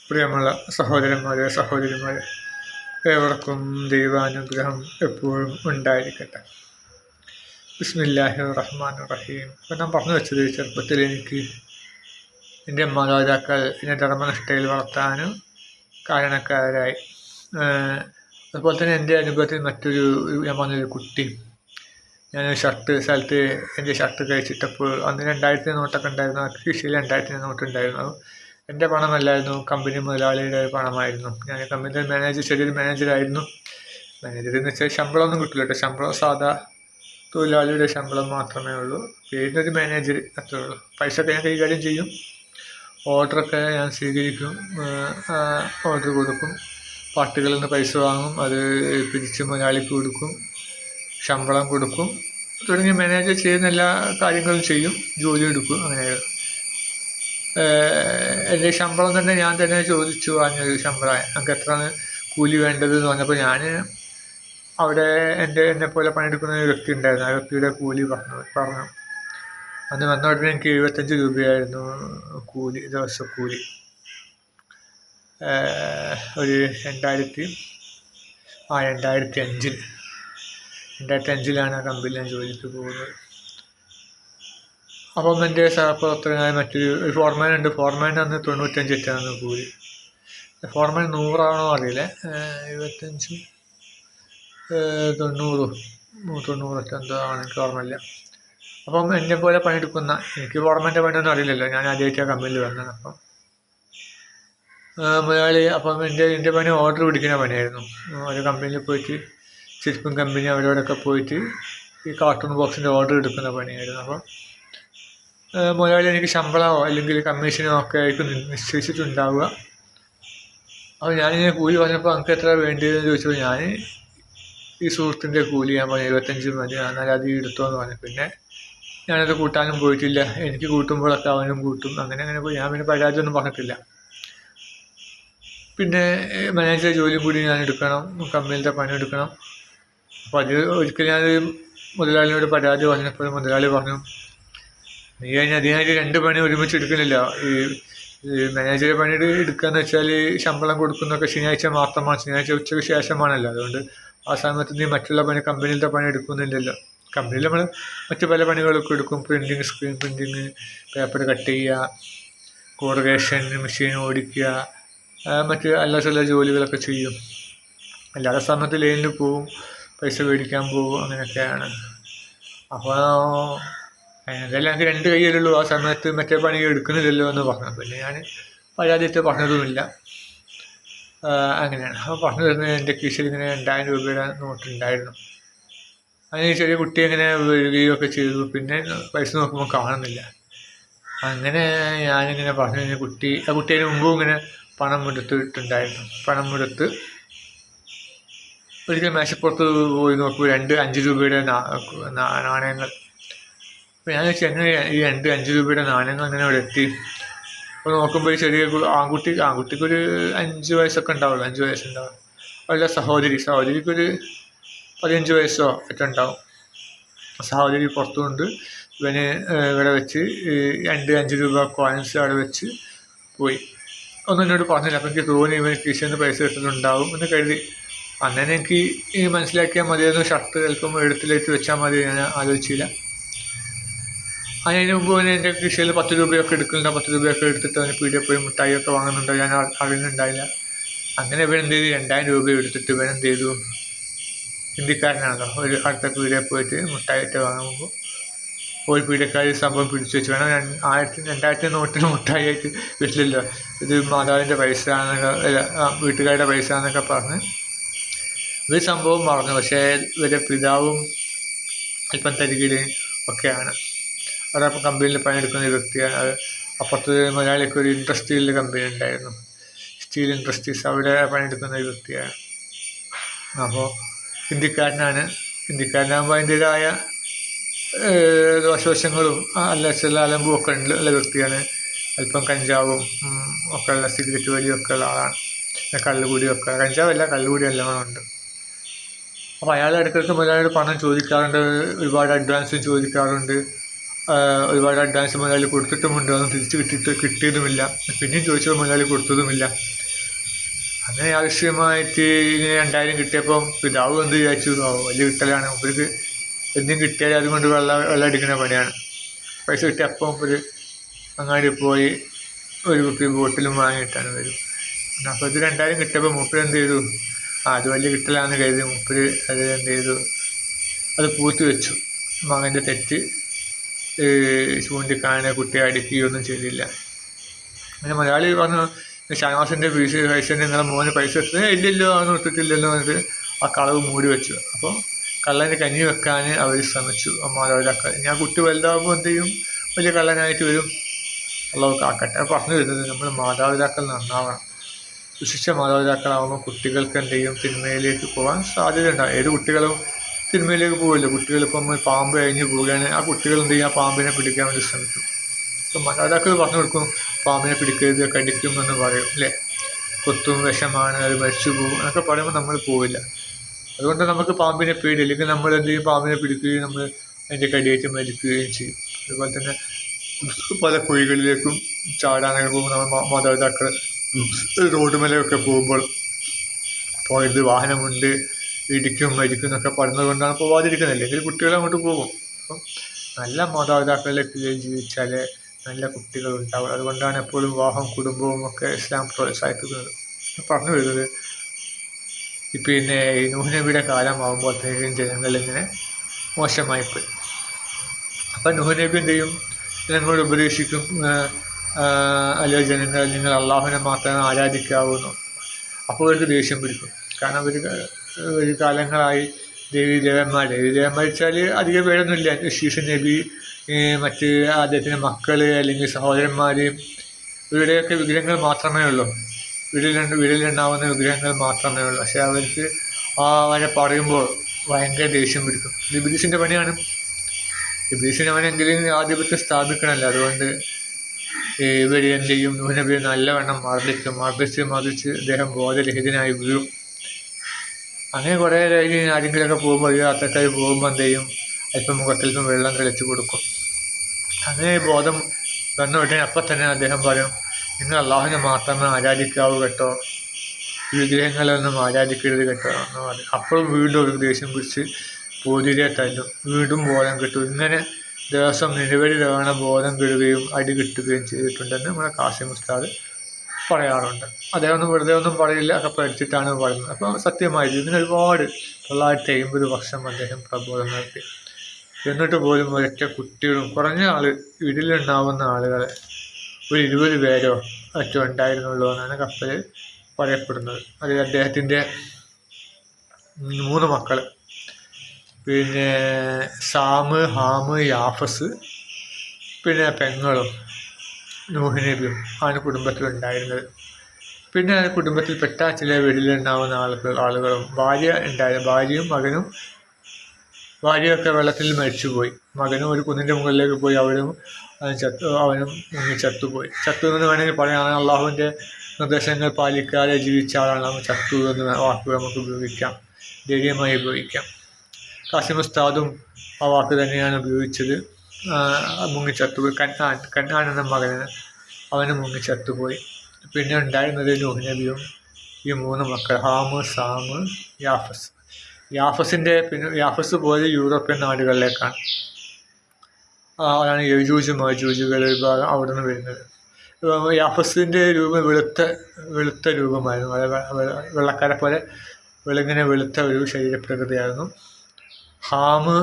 പ്രിയമുള്ള സഹോദരന്മാരെ, സഹോദരിമാരെ, ഏവർക്കും ദൈവാനുഗ്രഹം എപ്പോഴും ഉണ്ടായിരിക്കട്ടെ. ബിസ്മില്ലാഹിർ റഹ്മാനിർ റഹീം. ഇപ്പം ഞാൻ പറഞ്ഞു വെച്ചത്, ചെറുപ്പത്തിൽ എനിക്ക് എൻ്റെ മാതാപിതാക്കൾ എന്നെ ധർമ്മനിഷ്ഠയിൽ വളർത്താനും കാരണക്കാരായി. അതുപോലെ തന്നെ എൻ്റെ അനുഭവത്തിൽ ഞാൻ പറഞ്ഞൊരു കുട്ടി, ഞാനൊരു സ്ഥലത്ത് എൻ്റെ ഷർട്ട് കഴിച്ചിട്ടപ്പോൾ അന്ന് 2000 നോട്ടൊക്കെ ഉണ്ടായിരുന്നു. ആ കീശയിൽ 2000 നോട്ടുണ്ടായിരുന്നു. എൻ്റെ പണമല്ലായിരുന്നു, കമ്പനി മുതലാളിയുടെ പണമായിരുന്നു. ഞാൻ കമ്പനിയുടെ ചെറിയൊരു മാനേജറായിരുന്നു. മാനേജറെന്ന് വെച്ചാൽ ശമ്പളമൊന്നും കിട്ടില്ല കേട്ടോ. ശമ്പളം സാധാ തൊഴിലാളിയുടെ ശമ്പളം മാത്രമേ ഉള്ളൂ. പേരിനൊരു മാനേജർ, അത്രേ ഉള്ളൂ. പൈസ ഒക്കെ ഞാൻ കൈകാര്യം ചെയ്യും. ഓർഡറൊക്കെ ഞാൻ സ്വീകരിക്കും, ഓർഡർ കൊടുക്കും, പാർട്ടികളിൽ നിന്ന് പൈസ വാങ്ങും, അത് പിരിച്ച് മുതലാളിക്ക് കൊടുക്കും, ശമ്പളം കൊടുക്കും, തുടങ്ങിയ മാനേജർ ചെയ്യുന്ന എല്ലാ കാര്യങ്ങളും ചെയ്യും, ജോലി എടുക്കും. അങ്ങനെയായിരുന്നു. എൻ്റെ ശമ്പളം തന്നെ ഞാൻ തന്നെ ചോദിച്ചു വാങ്ങിയൊരു ശമ്പളം. നമുക്ക് എത്രയാണ് കൂലി വേണ്ടത് എന്ന് പറഞ്ഞപ്പോൾ ഞാൻ അവിടെ എന്നെപ്പോലെ പണിയെടുക്കുന്ന ഒരു വ്യക്തി ഉണ്ടായിരുന്നു. ആ വ്യക്തിയുടെ കൂലി പറഞ്ഞു. അന്ന് വന്ന ഉടനെ എനിക്ക് 75 രൂപയായിരുന്നു കൂലി, ദിവസക്കൂലി. ഒരു 2005-ലാണ് ആ കമ്പനിയിൽ ഞാൻ ജോലിക്ക് പോകുന്നത്. അപ്പം എൻ്റെ സഹപ്രവർത്തകനായ മറ്റൊരു ഫോർമാനുണ്ട്. ഫോർമാൻ അന്ന് 95 കൂലി. ഫോർമാൻ 100 അറിയില്ല, 75, 90 എന്തോ ആണ്, എനിക്ക് ഓർമ്മയില്ല. അപ്പം എന്നെ പോലെ പണിയെടുക്കുന്ന, എനിക്ക് ഫോർമാൻ്റെ പണിയൊന്നും അറിയില്ലല്ലോ, ഞാൻ ആദ്യമായിട്ടാണ് കമ്പനിയിൽ വന്നത്. അപ്പം മുതലാളി, അപ്പം എൻ്റെ പണി ഓർഡർ പിടിക്കുന്ന പണിയായിരുന്നു. ഒരു കമ്പനിയിൽ പോയിട്ട്, ചെരുപ്പും കമ്പനി അവരോടൊക്കെ പോയിട്ട് ഈ കാർട്ടൂൺ ബോക്സിൻ്റെ ഓർഡർ എടുക്കുന്ന പണിയായിരുന്നു. അപ്പം മുതലാളി എനിക്ക് ശമ്പളമോ അല്ലെങ്കിൽ കമ്മീഷനോ ഒക്കെ ആയിരിക്കും നിശ്ചയിച്ചിട്ടുണ്ടാവുക. അപ്പോൾ ഞാനിങ്ങനെ കൂലി പറഞ്ഞപ്പോൾ നമുക്ക് എത്ര വേണ്ടിയതെന്ന് ചോദിച്ചപ്പോൾ ഞാൻ ഈ സുഹൃത്തിൻ്റെ കൂലി ഞാൻ പറഞ്ഞു 75 മതി, എന്നാൽ അത് എടുത്തോ എന്ന് പറഞ്ഞു. പിന്നെ ഞാനത് കൂട്ടാനും പോയിട്ടില്ല. എനിക്ക് കൂട്ടുമ്പോഴൊക്കെ അവനും കൂട്ടും. അങ്ങനെ പോയി. ഞാൻ പിന്നെ പരാതിയൊന്നും പറഞ്ഞിട്ടില്ല. പിന്നെ മാനേജർ ജോലിയും കൂടി ഞാൻ എടുക്കണം, കമ്പനിയിലത്തെ പണി എടുക്കണം. അപ്പോൾ അത് ഒരിക്കൽ ഞാൻ മുതലാളിയോട് പരാതി പറഞ്ഞപ്പോൾ മുതലാളി പറഞ്ഞു, നീ അതിനായിട്ട് 2 പണി ഒരുമിച്ച് എടുക്കുന്നില്ല. ഈ മാനേജറെ പണി എടുക്കുകയെന്ന് വെച്ചാൽ ശമ്പളം കൊടുക്കുന്നതൊക്കെ ശനിയാഴ്ച മാത്രമാണ്, ശനിയാഴ്ച ഉച്ചയ്ക്ക് ശേഷമാണല്ലോ. അതുകൊണ്ട് ആ സമയത്ത് നീ മറ്റുള്ള പണി, കമ്പനിയിലത്തെ പണി എടുക്കുന്നില്ലല്ലോ. കമ്പനിയിൽ നമ്മൾ മറ്റു പല പണികളൊക്കെ എടുക്കും. Printing, screen printing, paper cut ചെയ്യുക, കോറിഗേഷൻ മെഷീൻ ഓടിക്കുക, മറ്റ് അല്ലാത്ത ജോലികളൊക്കെ ചെയ്യും. അല്ലാത്ത സമയത്ത് ലൈനിൽ പോവും, പൈസ മേടിക്കാൻ പോവും, അങ്ങനെയൊക്കെയാണ്. അപ്പോൾ അതെല്ലാം എനിക്ക് 2 കൈയിലുള്ളൂ. ആ സമയത്ത് മറ്റേ പണി എടുക്കുന്നില്ലല്ലോ എന്ന് പറഞ്ഞു. പിന്നെ ഞാൻ പരാതിയിട്ട് പറഞ്ഞതുമില്ല. അങ്ങനെയാണ്. അപ്പോൾ പറഞ്ഞു തരുന്നത്, എൻ്റെ കീശയിൽ ഇങ്ങനെ 2000 രൂപയുടെ നോട്ടുണ്ടായിരുന്നു. അതിന് ചെറിയ കുട്ടി ഇങ്ങനെ വരികയൊക്കെ ചെയ്തു. പിന്നെ പൈസ നോക്കുമ്പോൾ കാണുന്നില്ല. അങ്ങനെ ഞാനിങ്ങനെ പറഞ്ഞു. ആ കുട്ടി അതിന് മുമ്പും ഇങ്ങനെ പണം എടുത്തിട്ടുണ്ടായിരുന്നു. പണം എടുത്ത് ഒരിക്കൽ മേശപ്പുറത്ത് പോയി നോക്കുമ്പോൾ 2 5 രൂപയുടെ നാണയങ്ങൾ. അപ്പോൾ ഞാൻ വെച്ചാൽ എങ്ങനെ ഈ 2 5 രൂപയുടെ നാണയങ്ങൾ അങ്ങനെ അവിടെ എത്തി? അപ്പോൾ നോക്കുമ്പോൾ ഒരു ചെറിയ ആൺകുട്ടിക്കൊരു 5 വയസ്സൊക്കെ ഉണ്ടാവുള്ളൂ, 5 വയസ്സുണ്ടാവും. അവരുടെ സഹോദരിക്കൊരു 15 വയസ്സോ ഒക്കെ ഉണ്ടാവും. സഹോദരി പുറത്തുകൊണ്ട് ഇവന് ഇവിടെ വെച്ച് 2 5 രൂപ കോയിൻസ് അവിടെ വെച്ച് പോയി. ഒന്നും എന്നോട് പറഞ്ഞില്ല. അപ്പോൾ എനിക്ക് തോന്നി ഇവന് കീശയിൽ നിന്ന് പൈസ എടുത്തിട്ടുണ്ടാവും എന്ന് കരുതി. അങ്ങനെ എനിക്ക് മനസ്സിലാക്കിയാൽ മതിയായിരുന്നു, ഷർട്ട് ചിലപ്പം എടുത്തിലേക്ക് വെച്ചാൽ മതി. ഞാൻ ആലോചിച്ചില്ല. അതിന് മുമ്പ് അവന് എൻ്റെ കീശയിൽ 10 രൂപയൊക്കെ എടുക്കുന്നുണ്ട്. 10 രൂപയൊക്കെ എടുത്തിട്ട് അവന് പീടികയിൽ പോയി മിഠായിയൊക്കെ വാങ്ങുന്നുണ്ടോ ഞാൻ അറിയുന്നുണ്ടായില്ല. അങ്ങനെ ഇവനെന്ത് ചെയ്തു, 2000 രൂപ എടുത്തിട്ട് ഇവനെന്ത് ചെയ്തു, ഹിന്ദിക്കാരനാണല്ലോ, ഒരു അടുത്ത പീടികയിൽ പോയിട്ട് മിഠായിയൊക്കെ വാങ്ങുമ്പോൾ ഒരു പീഡിയക്കാർ സംഭവം പിടിച്ചു വെച്ച്, വേണം 2000 നോട്ടിന് മിഠായിയായിട്ട് വീട്ടിലില്ല, ഇത് മാതാവിൻ്റെ പൈസ വീട്ടുകാരുടെ പൈസ എന്നൊക്കെ പറഞ്ഞ് ഇവർ സംഭവം മറന്നു. പക്ഷേ ഇവരുടെ പിതാവും അല്പം തരികിട് ഒക്കെയാണ്. അവിടെ കമ്പനിയിൽ പണിയെടുക്കുന്ന ഒരു വ്യക്തിയാണ്. അത് അപ്പുറത്ത് മലയാളിക്ക് ഒരു ഇൻഡസ്ട്രിയൽ കമ്പനി ഉണ്ടായിരുന്നു, സ്റ്റീൽ ഇൻഡസ്ട്രീസ്, അവിടെ പണിയെടുക്കുന്ന ഒരു വ്യക്തിയാണ്. അപ്പോൾ ഹിന്ദിക്കാരനാകുമ്പോൾ അതിൻ്റേതായ ദോഷവശങ്ങളും ചില അലമ്പും ഒക്കെ ഉള്ള വ്യക്തിയാണ്. അല്പം കഞ്ചാവും ഒക്കെ ഉള്ള, സിഗരറ്റ് വലിയൊക്കെ ഉള്ള ആളാണ്. കള്ളുകൂടിയൊക്കെ, കഞ്ചാവല്ല കള്ളുകൂടി എല്ലാം ഉണ്ട്. അപ്പോൾ അയാൾ ഇടയ്ക്കിടയ്ക്ക് മുതലാളിയോട് പണം ചോദിക്കാറുണ്ട്, ഒരുപാട് അഡ്വാൻസും ചോദിക്കാറുണ്ട്. ഒരുപാട് അഡ്വാൻസ് മുതലാളി കൊടുത്തിട്ടുമുണ്ട്, അതൊന്നും തിരിച്ച് കിട്ടിയതുമില്ല. പിന്നെയും ചോദിച്ചപ്പോൾ മുതലാളി കൊടുത്തതുമില്ല. അങ്ങനെ ആവശ്യമായിട്ട് ഇങ്ങനെ 2000 കിട്ടിയപ്പം പിതാവ് എന്ത് വിചാരിച്ചു, വലിയ കിട്ടലാണ്, ഇവർക്ക് എന്തും കിട്ടിയാൽ അതുകൊണ്ട് വെള്ളം അടിക്കുന്ന പണിയാണ്. പൈസ കിട്ടിയ അപ്പം ഒരു അങ്ങാടി പോയി ഒരു കുപ്പി ബോട്ടിലും വാങ്ങിയിട്ടാണ് വരും. അപ്പോൾ ഇത് 2000 കിട്ടിയപ്പോൾ മൂപ്പര് എന്ത് ചെയ്തു, അത് വലിയ കിട്ടലാണെന്ന് കരുതി മൂപ്പര് അത് എന്ത് ചെയ്തു, അത് പൂത്തി വെച്ചു. മകൻ്റെ തെറ്റ് ചൂണ്ടിക്കാണെ കുട്ടിയെ അടിക്കുകയൊന്നും ചെയ്തില്ല. അങ്ങനെ മലയാളി പറഞ്ഞു, ഷാനവാസിൻ്റെ പൈസ നിങ്ങളെ മോന് പൈസ ഇല്ലല്ലോ, അതൊന്നും ഇട്ടിട്ടില്ലല്ലോ എന്നിട്ട് ആ കളവ് മൂടി വെച്ചു. അപ്പോൾ കള്ളൻ്റെ കഞ്ഞി വെക്കാൻ അവർ ശ്രമിച്ചു മാതാപിതാക്കൾ. ഞാൻ കുട്ടി വലുതാകുമ്പോൾ എന്ത് ചെയ്യും, വലിയ കള്ളനായിട്ട് വരും, അള്ളാഹു കാക്കട്ടെ. പറഞ്ഞു വരുന്നത് നമ്മൾ മാതാപിതാക്കൾ നന്നാവണം. വിശിഷ്ട മാതാപിതാക്കളാകുമ്പോൾ കുട്ടികൾക്ക് എന്ത് ചെയ്യും, തിന്മയിലേക്ക് പോകാൻ സാധ്യത ഉണ്ടാകും. ഏത് കുട്ടികളും തിന്മയിലേക്ക് പോകില്ല. കുട്ടികളിപ്പം പാമ്പ് കഴിഞ്ഞ് പോവുകയാണ്, ആ കുട്ടികൾ എന്ത് ചെയ്യും, ആ പാമ്പിനെ പിടിക്കാൻ വേണ്ടി ശ്രമിക്കും. ഇപ്പം മാതാപിതാക്കൾ പറഞ്ഞു കൊടുക്കും, പാമ്പിനെ പിടിക്കരുത്, കടിക്കുമെന്ന് പറയും അല്ലേ, കൊത്തും വിഷമാണ്, അത് മരിച്ചു പോകും എന്നൊക്കെ പറയുമ്പോൾ നമ്മൾ പോവില്ല. അതുകൊണ്ട് നമുക്ക് പാമ്പിനെ പേടി, അല്ലെങ്കിൽ നമ്മൾ എന്ത് ചെയ്യും, പാമ്പിനെ പിടിക്കുകയും നമ്മൾ അതിൻ്റെ കടിയേറ്റ് മരിക്കുകയും ചെയ്യും. അതുപോലെ തന്നെ പല കുഴികളിലേക്കും ചാടാനൊക്കെ പോകുമ്പോൾ നമ്മൾ മാതാപിതാക്കൾ റോഡ് മേലൊക്കെ പോകുമ്പോൾ പോയത് വാഹനമുണ്ട്, ഇടിക്കും മരിക്കും എന്നൊക്കെ പറയുന്നത് കൊണ്ടാണ് പോവാതിരിക്കുന്നത്. അല്ലെങ്കിൽ കുട്ടികൾ അങ്ങോട്ട് പോകും. അപ്പം നല്ല മാതാപിതാക്കളുടെ കീഴിൽ ജീവിച്ചാൽ നല്ല കുട്ടികളുണ്ടാവും. അതുകൊണ്ടാണ് എപ്പോഴും വിവാഹം കുടുംബവും ഒക്കെ ഇസ്ലാം പ്രോത്സാഹിപ്പിക്കുന്നത്. പറഞ്ഞു വരുന്നത്, പിന്നെ ഈ നൂഹ് നബിയുടെ കാലമാകുമ്പോഴത്തേക്കും ജനങ്ങളിങ്ങനെ മോശമായിപ്പോയി. അപ്പം നൂഹ് നബി എന്ത് ചെയ്യും, ജനങ്ങളോട് ഉപദേശിക്കും, അല്ലോ ജനങ്ങൾ, നിങ്ങൾ അള്ളാഹുവിനെ മാത്രമേ ആരാധിക്കാവുന്നു. അപ്പോൾ അവർക്ക് ദേഷ്യം പിടിക്കും. കാരണം ഒരു കാലങ്ങളായി ദേവീദേവന്മാർ വെച്ചാൽ അധികം പേരൊന്നുമില്ല. ശീഷ നബി, മറ്റ് അദ്ദേഹത്തിൻ്റെ മക്കൾ അല്ലെങ്കിൽ സഹോദരന്മാർ, ഇവരുടെയൊക്കെ വിഗ്രഹങ്ങൾ മാത്രമേ ഉള്ളൂ. വീട്ടിലുണ്ടാവുന്ന വിഗ്രഹങ്ങൾ മാത്രമേ ഉള്ളൂ. പക്ഷെ അവർക്ക് അവനെ പറയുമ്പോൾ ഭയങ്കര ദേഷ്യം പിടിക്കും. ഇബ്ലീസിൻ്റെ പണിയാണ്. ഇബ്ലീസിന് അവനെങ്കിലും ആധിപത്യം സ്ഥാപിക്കണമല്ലോ. അതുകൊണ്ട് ഇവർ എന്ത് ചെയ്യും, നൂഹ് നബിയെ നല്ലവണ്ണം മർദ്ദിച്ച് അദ്ദേഹം ബോധരഹിതനായി വീഴും. അങ്ങനെ കുറേ കഴിഞ്ഞ് ആരെങ്കിലുമൊക്കെ പോകുമ്പോൾ, യാത്രക്കാർ പോകുമ്പോൾ എന്ത് ചെയ്യും, അല്പം മുഖത്തിൽ നിന്നും വെള്ളം തെളിച്ച് കൊടുക്കും. അങ്ങനെ ബോധം വന്ന ഉടനെ അപ്പം തന്നെ അദ്ദേഹം പറയും, നിങ്ങൾ അള്ളാഹുവിനെ മാത്രമേ ആരാധിക്കാവൂ കേട്ടോ, വിഗ്രഹങ്ങളൊന്നും ആരാധിക്കരുത് കേട്ടോ എന്ന് പറയും. അപ്പോൾ വീണ്ടും ഒരു ദേഷ്യം പിടിച്ച് പൂതിരെ തല്ലും, വീണ്ടും ബോധം കിട്ടും. ഇങ്ങനെ ദിവസം നിരവധി തവണ ബോധം കെടുകയും അടി കിട്ടുകയും ചെയ്തിട്ടുണ്ടെന്ന് നമ്മുടെ കാസിം ഉസ്താദ് പറയാറുണ്ട്. അദ്ദേഹം ഒന്നും വെറുതെ ഒന്നും പറയില്ല, ഒക്കെ പഠിച്ചിട്ടാണ് പറയുന്നത്. അപ്പോൾ സത്യമായിരുന്നു. ഇതിന് ഒരുപാട് 950 വർഷം അദ്ദേഹം പ്രബോധനം നടത്തി. എന്നിട്ട് പോലും ഒരൊറ്റ കുട്ടികളും കുറഞ്ഞ വീട്ടിലുണ്ടാവുന്ന ആളുകളെ ഒരു 20 പേരോ മറ്റോ ഉണ്ടായിരുന്നുള്ളൂ എന്നാണ് കപ്പലിൽ പറയപ്പെടുന്നത്. അതിൽ അദ്ദേഹത്തിൻ്റെ 3 മക്കൾ, പിന്നെ സാമ്, ഹാമ്, യാഫസ്, പിന്നെ പെങ്ങളും നൂഹ് നബിയും ആണ് കുടുംബത്തിലുണ്ടായിരുന്നത്. പിന്നെ കുടുംബത്തിൽപ്പെട്ട ചില വീട്ടിലുണ്ടാവുന്ന ആളുകളും ഭാര്യയും മകനും. ഭാര്യയൊക്കെ വെള്ളത്തിൽ മരിച്ചുപോയി. മകനും ഒരു കുന്നിൻ്റെ മുകളിലേക്ക് പോയി, അവനും ചത്തുപോയി. ചത്തു എന്ന് വേണമെങ്കിൽ പറയാം. അള്ളാഹുവിൻ്റെ നിർദ്ദേശങ്ങൾ പാലിക്കാതെ ജീവിച്ച ആളാണ് നമ്മൾ ചത്തു എന്ന് വാക്ക് നമുക്ക് ഉപയോഗിക്കാം, ധൈര്യമായി ഉപയോഗിക്കാം. കാസിം ഉസ്താദും ആ വാക്ക് തന്നെയാണ് ഉപയോഗിച്ചത്. മുങ്ങിച്ചത്തുപോയി. കന്നാൻ എന്ന മകന്, അവന് മുങ്ങിച്ചത്തുപോയി. പിന്നെ ഉണ്ടായിരുന്നത് നൂഹ് നബിയും ഈ 3 മക്കൾ, ഹാമ്, സാമ്, യാഫസ്. യാഫസ് പോയത് യൂറോപ്യൻ നാടുകളിലേക്കാണ്. അതാണ് യജൂജ് മജൂജുകൾ വിഭാഗം അവിടെ നിന്ന് വരുന്നത്. യാഫസിൻ്റെ രൂപം വെളുത്ത രൂപമായിരുന്നു. വെള്ളക്കാരെ പോലെ വെളുത്ത ഒരു ശരീരപ്രകൃതിയായിരുന്നു. ഹാമ്,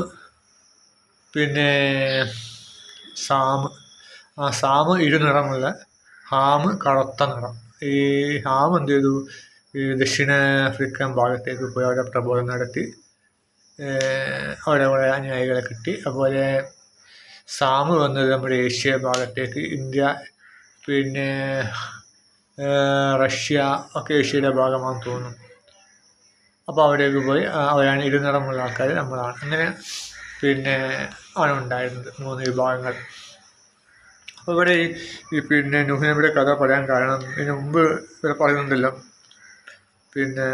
പിന്നെ സാമ് ഇരുനിറമുള്ള, ഹാമ് കറുത്ത നിറം. ഈ ഹാമ് എന്ത് ചെയ്തു, ഈ ദക്ഷിണാഫ്രിക്കൻ ഭാഗത്തേക്ക് പോയി അവിടെ പ്രബോധനം നടത്തി, അവിടെ കുറേ അനുയായികളെ കിട്ടി. അതുപോലെ സാമ് വന്നത് നമ്മുടെ ഏഷ്യ ഭാഗത്തേക്ക്, ഇന്ത്യ, പിന്നെ റഷ്യ ഒക്കെ ഏഷ്യയുടെ ഭാഗമാണെന്ന് തോന്നുന്നു. അപ്പോൾ അവിടേക്ക് പോയി. അവരാണ് ഇരുനിറമുള്ള ആൾക്കാർ, നമ്മളാണ്. അങ്ങനെ പിന്നെ ആണ് ഉണ്ടായിരുന്നത് 3 വിഭാഗങ്ങൾ. അപ്പോൾ ഇവിടെ ഈ പിന്നെ നൂഹ് നബിയുടെ കഥ പറയാൻ കാരണം, ഇതിന് മുമ്പ് ഇവിടെ പറയുന്നുണ്ടല്ലോ, പിന്നെ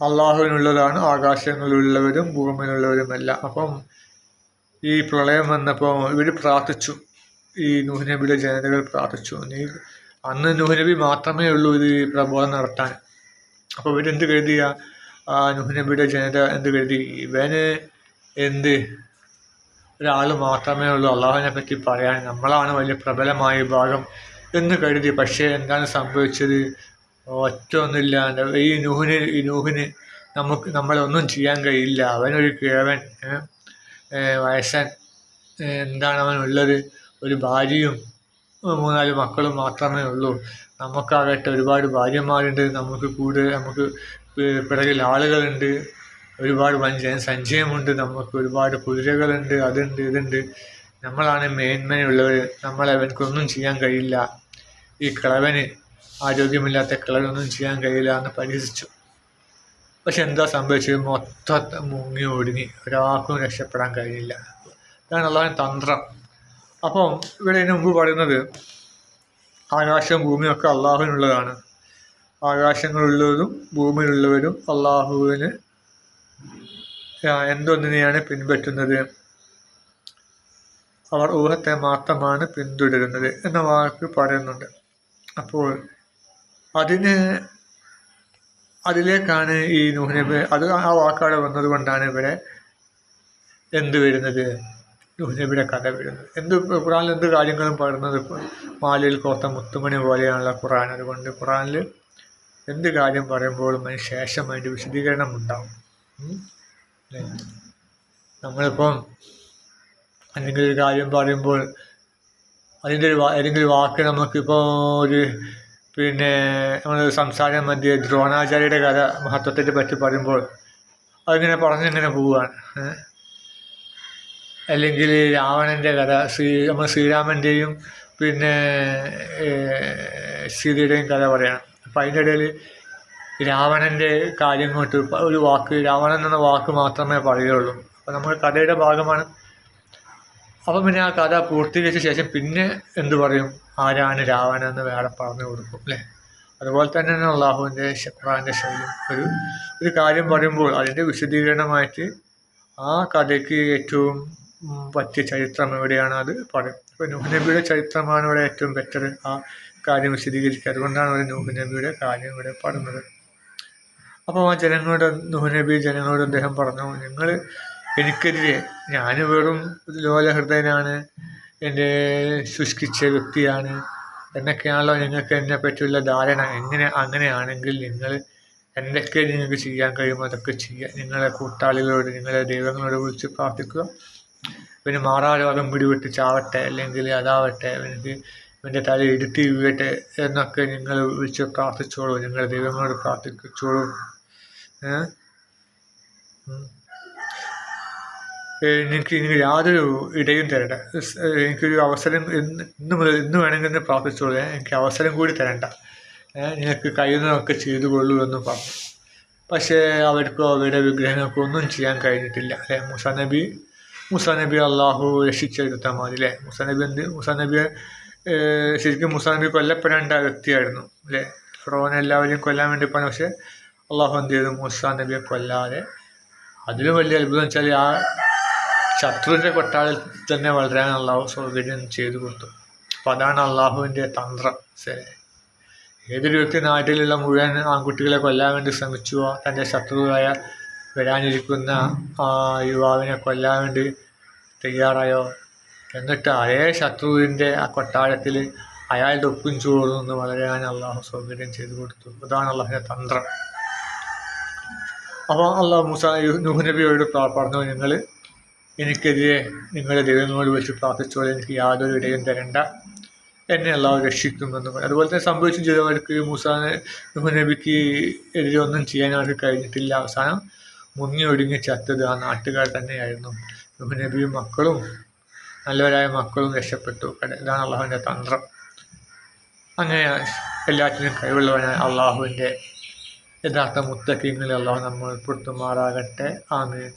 അള്ളാഹുവിനുള്ളതാണ്, ആകാശങ്ങളിലുള്ളവരും ഭൂമിയിലുള്ളവരുമെല്ലാം. അപ്പം ഈ പ്രളയം വന്നപ്പോൾ ഇവർ പ്രാർത്ഥിച്ചു, ഈ നൂഹ് നബിയുടെ ജനതകൾ പ്രാർത്ഥിച്ചു. അന്ന് നൂഹ് നബി മാത്രമേ ഉള്ളൂ ഇത് പ്രബോധനം നടത്താൻ. അപ്പോൾ ഇവരെന്ത് കരുതിയ നൂഹ് നബിയുടെ ജനത എന്ത് കരുതി, ഇവന് ഒരാൾ മാത്രമേ ഉള്ളൂ അള്ളാഹുവിനെ പറ്റി പറയാൻ, നമ്മളാണ് വലിയ പ്രബലമായ വിഭാഗം എന്ന് കരുതി. പക്ഷേ എന്താണ് സംഭവിച്ചത്? ഒറ്റൊന്നുമില്ലാണ്ട് ഈ നൂഹിന് നമ്മളൊന്നും ചെയ്യാൻ കഴിയില്ല. അവനൊരു കിഴവൻ, വയസ്സൻ, എന്താണ് അവനുള്ളത്? ഒരു ഭാര്യയും 3-4 മക്കളും മാത്രമേ ഉള്ളൂ. നമുക്കാകട്ടെ ഒരുപാട് ഭാര്യമാരുണ്ട്, നമുക്ക് പിറകിൽ ആളുകളുണ്ട്, ഒരുപാട് സഞ്ചയമുണ്ട്, നമുക്ക് ഒരുപാട് കുതിരകളുണ്ട്, അതുണ്ട് ഇതുണ്ട്. നമ്മളാണ് മേന്മയുള്ളവർ, അവനക്കൊന്നും ചെയ്യാൻ കഴിയില്ല, ഈ കിളവന്, ആരോഗ്യമില്ലാത്ത കിളവനൊന്നും ചെയ്യാൻ കഴിയില്ല എന്ന് പരിഹസിച്ചു. പക്ഷെ എന്താ സംഭവിച്ചത്? മൊത്തം മുങ്ങി ഒടുങ്ങി, ഒരാൾക്കും രക്ഷപ്പെടാൻ കഴിയില്ല. ഇതാണ് അള്ളാഹുവിൻ്റെ തന്ത്രം. അപ്പം ഇവിടെ ഇതിന് മുമ്പ് പറയുന്നത് ആകാശവും ഭൂമിയും ഒക്കെ അള്ളാഹുവിനുള്ളതാണ്. ആകാശങ്ങളുള്ളവരും ഭൂമിയിലുള്ളവരും അള്ളാഹുവിന് എന്തൊന്നിനെയാണ് പിൻപറ്റുന്നത്? അവർ ഊഹത്തെ മാത്രമാണ് പിന്തുടരുന്നത് എന്ന വാക്ക് പറയുന്നുണ്ട്. അപ്പോൾ അതിലേക്കാണ് ഈ നൂഹ് നബി, ആ വാക്കവിടെ വന്നത് കൊണ്ടാണ് ഇവിടെ വരുന്നത്, നൂഹ് നബിയുടെ കഥ വരുന്നത്. ഖുറാനിൽ എന്ത് കാര്യങ്ങളും പറയുന്നത് മാലയിൽ കോർത്ത മുത്തുമണി പോലെയാണുള്ള ഖുറാൻ. അതുകൊണ്ട് ഖുറാനിൽ എന്ത് കാര്യം പറയുമ്പോഴും അതിന് ശേഷം അതിൻ്റെ വിശദീകരണം ഉണ്ടാവും. നമ്മളിപ്പം എന്തെങ്കിലും ഒരു കാര്യം പറയുമ്പോൾ അതിൻ്റെ ഏതെങ്കിലും വാക്ക് നമുക്കിപ്പോൾ നമ്മൾ സംസാരം മധ്യേ ദ്രോണാചാര്യയുടെ കഥ മഹത്വത്തെ പറ്റി പറയുമ്പോൾ അതിങ്ങനെ പറഞ്ഞിങ്ങനെ പോവുകയാണ്. അല്ലെങ്കിൽ രാവണൻ്റെ കഥ, നമ്മൾ ശ്രീരാമൻ്റെയും സീതയുടെയും കഥ പറയണം. അപ്പം അതിൻ്റെ ഇടയിൽ രാവണൻ്റെ കാര്യം കൊണ്ട് ഒരു വാക്ക്, രാവണൻ എന്ന വാക്ക് മാത്രമേ പറയുകയുള്ളൂ. അപ്പോൾ നമ്മൾ കഥയുടെ ഭാഗമാണ്. അപ്പം പിന്നെ ആ കഥ പൂർത്തീകരിച്ച ശേഷം പിന്നെ എന്തു പറയും? ആരാണ് രാവണൻ എന്ന് വേറെ പറഞ്ഞു കൊടുക്കും, അല്ലേ? അതുപോലെ തന്നെയാണ് അള്ളാഹുവിൻ്റെ ഖുർആൻ്റെ ശൈലി. ഒരു കാര്യം പറയുമ്പോൾ അതിൻ്റെ വിശദീകരണമായിട്ട് ആ കഥയ്ക്ക് ഏറ്റവും പറ്റിയ ചരിത്രം എവിടെയാണ് അത് പറയും. ഇപ്പോൾ നൂഹ് നബിയുടെ ചരിത്രമാണ് ഇവിടെ ഏറ്റവും ബെറ്റർ ആ കാര്യം വിശദീകരിക്കുക. അതുകൊണ്ടാണ് ഒരു നൂഹ് നബിയുടെ കാര്യം ഇവിടെ പറയുന്നത്. അപ്പോൾ നൂഹ് നബി ജനങ്ങളോട് അദ്ദേഹം പറഞ്ഞു, നിങ്ങൾ എനിക്കെതിരെ, ഞാൻ വെറും ലോലഹൃദയനാണ്, എൻ്റെ ശുഷ്കിച്ച വ്യക്തിയാണ് എന്നൊക്കെയാണല്ലോ നിങ്ങൾക്ക് എന്നെ പറ്റിയുള്ള ധാരണ. അങ്ങനെയാണെങ്കിൽ നിങ്ങൾ എന്തൊക്കെ നിങ്ങൾക്ക് ചെയ്യാൻ കഴിയുമോ അതൊക്കെ ചെയ്യുക. നിങ്ങളെ കൂട്ടാളികളോട്, നിങ്ങളെ ദൈവങ്ങളോട് വിളിച്ച് പ്രാർത്ഥിക്കുക. പിന്നെ മാറാരോഗം പിടിവിട്ട് ചാവട്ടെ, അല്ലെങ്കിൽ അതാവട്ടെ, ഇവൻ്റെ തല ഇടുത്തി വീഴട്ടെ എന്നൊക്കെ നിങ്ങൾ വിളിച്ച് പ്രാർത്ഥിച്ചോളൂ, നിങ്ങളുടെ ദൈവങ്ങളോട് പ്രാർത്ഥിച്ചോളൂ. എനിക്ക് യാതൊരു ഇടയും തരണ്ട, എനിക്കൊരു അവസരം ഇന്ന് വേണമെങ്കിൽ പ്രാർത്ഥിച്ചോളൂ, എനിക്ക് അവസരം കൂടി തരണ്ട, നിങ്ങൾക്ക് കഴിയുന്നതൊക്കെ ചെയ്തു കൊള്ളൂ എന്ന് പറഞ്ഞു. പക്ഷേ അവർക്കോ അവരുടെ വിഗ്രഹങ്ങൾക്കോ ഒന്നും ചെയ്യാൻ കഴിഞ്ഞിട്ടില്ല, അല്ലേ? മൂസാ നബി അള്ളാഹു രക്ഷിച്ചെടുത്താൽ മതി, അല്ലേ? മൂസാ നബിയെ ശരിക്കും മൂസാ നബി കൊല്ലപ്പെടേണ്ട വ്യക്തിയായിരുന്നു, അല്ലേ? ഫിറൗനെ എല്ലാവരെയും കൊല്ലാൻ വേണ്ടി പറഞ്ഞു. പക്ഷേ അള്ളാഹു എന്ത് ചെയ്തു? മൂസാ നബിയെ കൊല്ലാതെ. അതിലും വലിയ അത്ഭുതം വെച്ചാൽ ആ ശത്രുവിൻ്റെ കൊട്ടാരത്തിൽ തന്നെ വളരാൻ അള്ളാഹു സൗകര്യം ചെയ്തു കൊടുത്തു. അപ്പം അതാണ് അള്ളാഹുവിൻ്റെ തന്ത്രം. ഏതൊരു വ്യക്തി നാട്ടിലുള്ള മുഴുവൻ ആൺകുട്ടികളെ കൊല്ലാൻ വേണ്ടി ശ്രമിച്ചുവോ, തൻ്റെ ശത്രുവായ വരാനിരിക്കുന്ന ആ യുവാവിനെ കൊല്ലാൻ വേണ്ടി തയ്യാറായോ, എന്നിട്ട് അതേ ശത്രുവിൻ്റെ ആ കൊട്ടാരത്തിൽ അയാളുടെ ഒപ്പും ചോർന്ന് വളരാൻ അള്ളാഹു സൗകര്യം ചെയ്തു കൊടുത്തു. അതാണ് അള്ളാഹുവിൻ്റെ തന്ത്രം. അപ്പോൾ നൂഹ് നബിയോട് പറഞ്ഞു, നിങ്ങൾ എനിക്കെതിരെ നിങ്ങളുടെ ദൈവങ്ങളോട് വെച്ച് പ്രാർത്ഥിച്ചോളൂ, എനിക്ക് യാതൊരു ഇടയും തരണ്ട, എന്നെ അള്ളാഹു രക്ഷിക്കുമെന്ന് പറയും. അതുപോലെ തന്നെ സംഭവിച്ചു ചെയ്തവർക്ക് നൂഹ് നബിക്ക് എതിരെ ഒന്നും ചെയ്യാൻ അവർക്ക് കഴിഞ്ഞിട്ടില്ല. അവസാനം മുങ്ങി ഒടുങ്ങി ചത്തത് ആ നാട്ടുകാർ തന്നെയായിരുന്നു. നൂഹ് നബിയും മക്കളും, നല്ലവരായ മക്കളും രക്ഷപ്പെട്ടു. ഇതാണ് അള്ളാഹുവിൻ്റെ തന്ത്രം. അങ്ങനെ എല്ലാറ്റിനും കഴിവുള്ളവനായ അള്ളാഹുവിൻ്റെ യഥാർത്ഥ മുത്തഖീങ്ങളിൽ അള്ളാഹു നമ്മൾ ഉൾപ്പെടുത്തുമാറാകട്ടെ. ആമീൻ.